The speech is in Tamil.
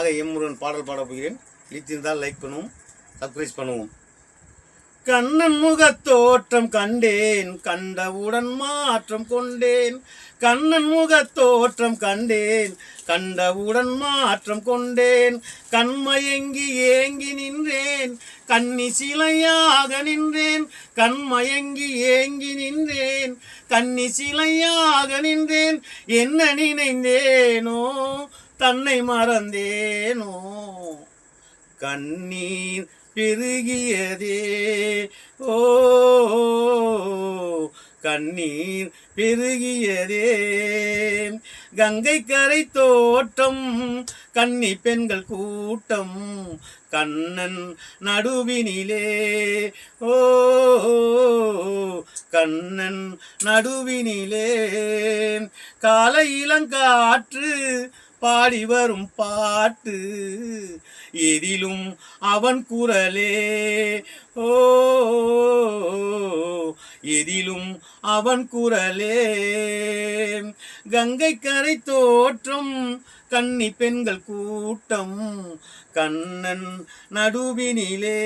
உங்களுக்காக முருகன் பாடல் பாட போகிறேன். பிடித்திருந்தால் லைக் பண்ணுவோம், சப்ஸ்கிரைப் பண்ணுவோம். கண்ணன் முகத்தோற்றம் கண்டேன், கண்டவுடன் மாற்றம் கொண்டேன். கண்ணன் முகத்தோற்றம் கண்டேன், கண்டவுடன் மாற்றம் கொண்டேன். கண்மயங்கி ஏங்கி நின்றேன், கன்னி சிலையாக நின்றேன். கண்மயங்கி ஏங்கி நின்றேன், கன்னி சிலையாக நின்றேன். என்ன நினைந்தேனோ தன்னை மறந்தேனோ, கண்ணீர் பெருகியதே ஓ, கண்ணீர் பெருகியதே. கங்கை கரை தோட்டம், கன்னி பெண்கள் கூட்டம், கண்ணன் நடுவினிலே ஓ, கண்ணன் நடுவினிலே. காலை இளங்காற்று பாடி வரும் பாட்டு, எதிலும் அவன் குரலே ஓ, எதிலும் அவன் குரலே. கங்கை கரை தோற்றம், கன்னி பெண்கள் கூட்டம், கண்ணன் நடுவினிலே.